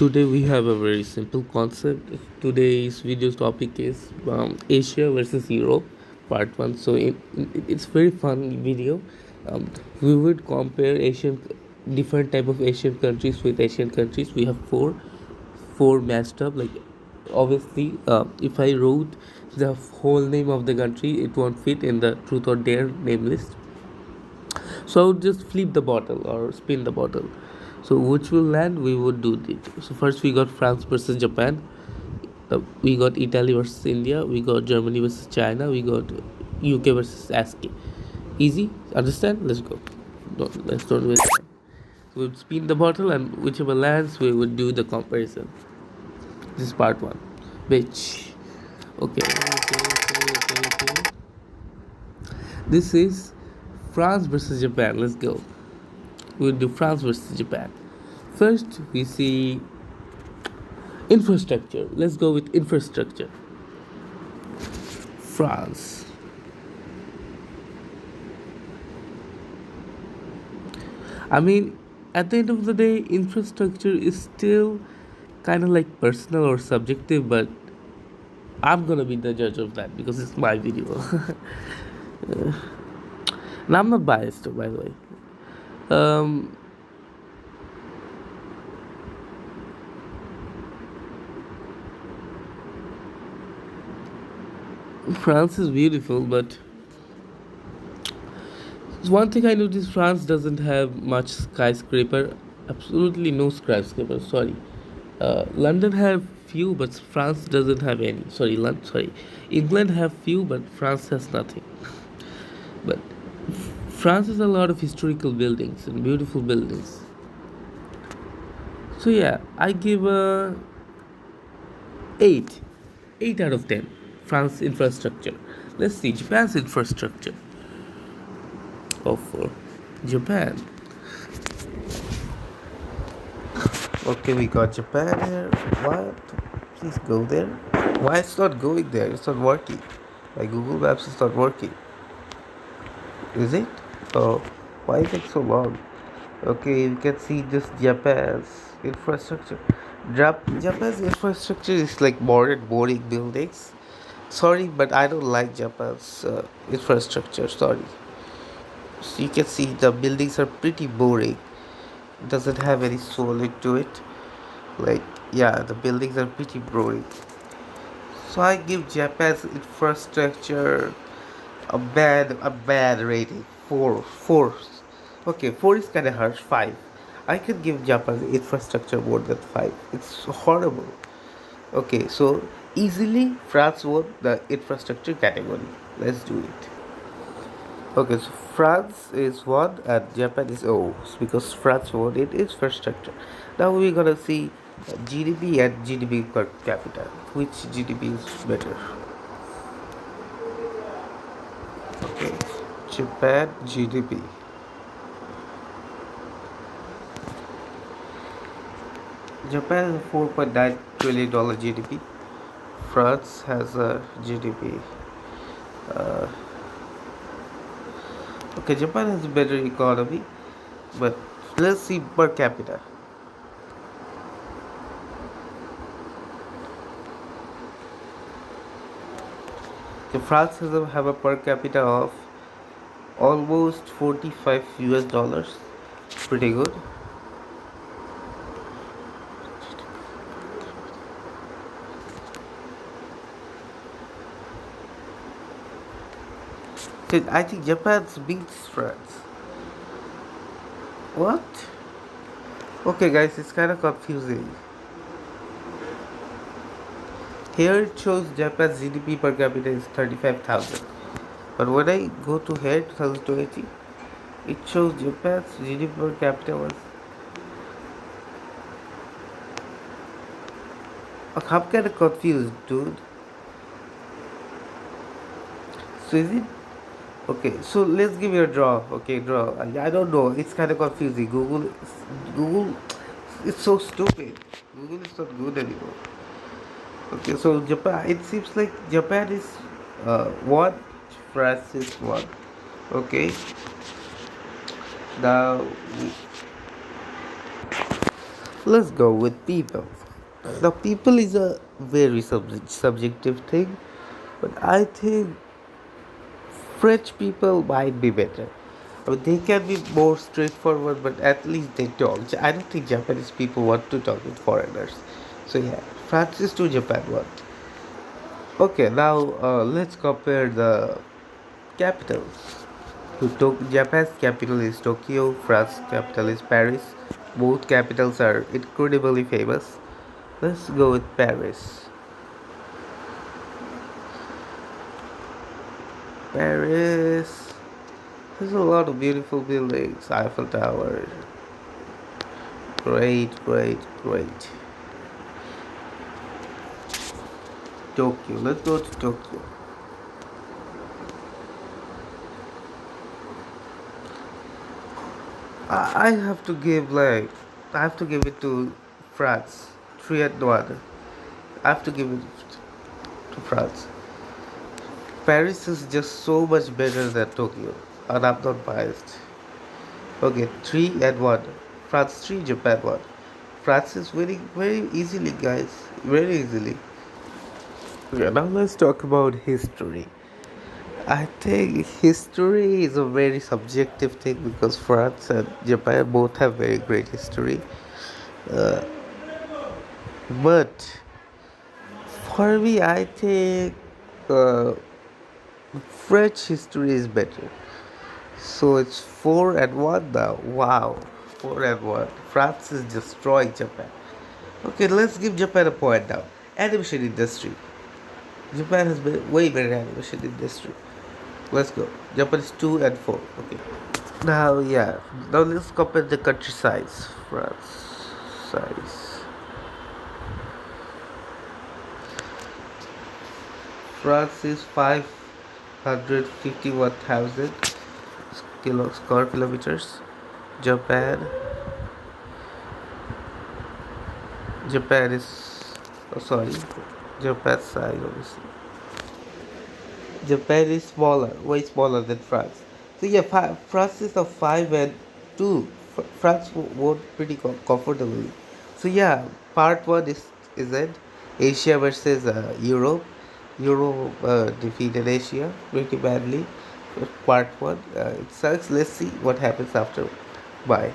Today we have a very simple concept. Today's video's topic is Asia versus Europe, part one. So it's very fun video. We would compare different type of Asian countries with Asian countries. We have four matched up. Like obviously, if I wrote the whole name of the country, it won't fit in the truth or dare name list. So I would just flip the bottle or spin the bottle. So which will land, we would do it. So first we got France versus Japan. We got Italy versus India. We got Germany versus China. We got UK versus ASCII. Easy, understand? Let's go. Let's don't waste time. We would spin the bottle and whichever lands, we would do the comparison. This is part one. Which, okay. This is France versus Japan. Let's go. We'll do France versus Japan. First, we see infrastructure. Let's go with infrastructure. France. I mean, at the end of the day, infrastructure is still kind of like personal or subjective, but I'm gonna be the judge of that because it's my video. And I'm not biased, by the way. Um, France is beautiful, but one thing I noticed: France doesn't have much skyscraper. Absolutely no skyscraper. Sorry, London have few, but France doesn't have any. Sorry, England have few, but France has nothing. But France has a lot of historical buildings and beautiful buildings. So yeah, I give a 8. 8 out of 10. France infrastructure. Let's see Japan's infrastructure. Of Japan. Okay, we got Japan here. What? Please go there. Why it's not going there? It's not working. My Google Maps is not working. Is it? Oh, why is it so long? Okay, you can see this Japan's infrastructure. Japan's infrastructure is like modern, boring buildings. Sorry, but I don't like Japan's infrastructure. Sorry. So you can see the buildings are pretty boring. Doesn't have any soul into it. Like, yeah, the buildings are pretty boring. So I give Japan's infrastructure a bad rating. Four. Okay, four is kind of harsh. Five. I could give Japan's infrastructure more than five. It's horrible. Okay, so easily France won the infrastructure category. Let's do it. Okay, so France is one and Japan is O because France won in infrastructure. Now we're gonna see GDP and GDP per capita. Which GDP is better? Okay, Japan GDP. Japan has a $4.9 trillion GDP. France has a GDP. Uh, okay, Japan has a better economy, but let's see per capita. So France has have a per capita of almost 45 US dollars. Pretty good. I think Japan beats France. What? Okay, guys, it's kind of confusing. Here it shows Japan's GDP per capita is 35,000. But when I go to here 2020, it shows Japan's GDP per capita was. I'm kind of confused, dude. So is it? Okay, so let's give it a draw. Okay, draw. I don't know. It's kind of confusing. Google, it's so stupid. Google is not good anymore. Okay, so Japan. It seems like Japan is one, France is one. Okay. Now Let's go with people. Now, people is a very subjective thing, but I think French people might be better. I mean, they can be more straightforward, but at least they talk. I don't think Japanese people want to talk with foreigners. So yeah, Francis to Japan one. Okay, now let's compare the capitals. Japan's capital is Tokyo, France's capital is Paris. Both capitals are incredibly famous. Let's go with Paris. Paris. There's a lot of beautiful buildings. Eiffel Tower. Great, great, great. Tokyo. Let's go to Tokyo. I have to give I have to give it to France. 3-1. I have to give it to France. Paris is just so much better than Tokyo, and I'm not biased. Okay, 3-1. France 3, Japan 1. France is winning very easily, guys. Very easily. Okay, now let's talk about history. I think history is a very subjective thing because France and Japan both have very great history. Uh, but for me, I think uh, French history is better. So it's 4-1 now. Wow, 4-1. France is destroying Japan. Okay, let's give Japan a point now. Animation industry. Japan has been way better animation industry. Let's go. Japan is 2-4. Okay. Now, yeah. Now let's compare the country size. France size. France is 551,000 square kilometers. Japan. Japan is. Oh, sorry. Japan's size, obviously. Japan is smaller, way smaller than France. So yeah, France is a 5-2. France won pretty comfortably. So yeah, part one is it Asia versus Europe. Europe defeated Asia pretty badly. Part one, it sucks. Let's see what happens after. Bye.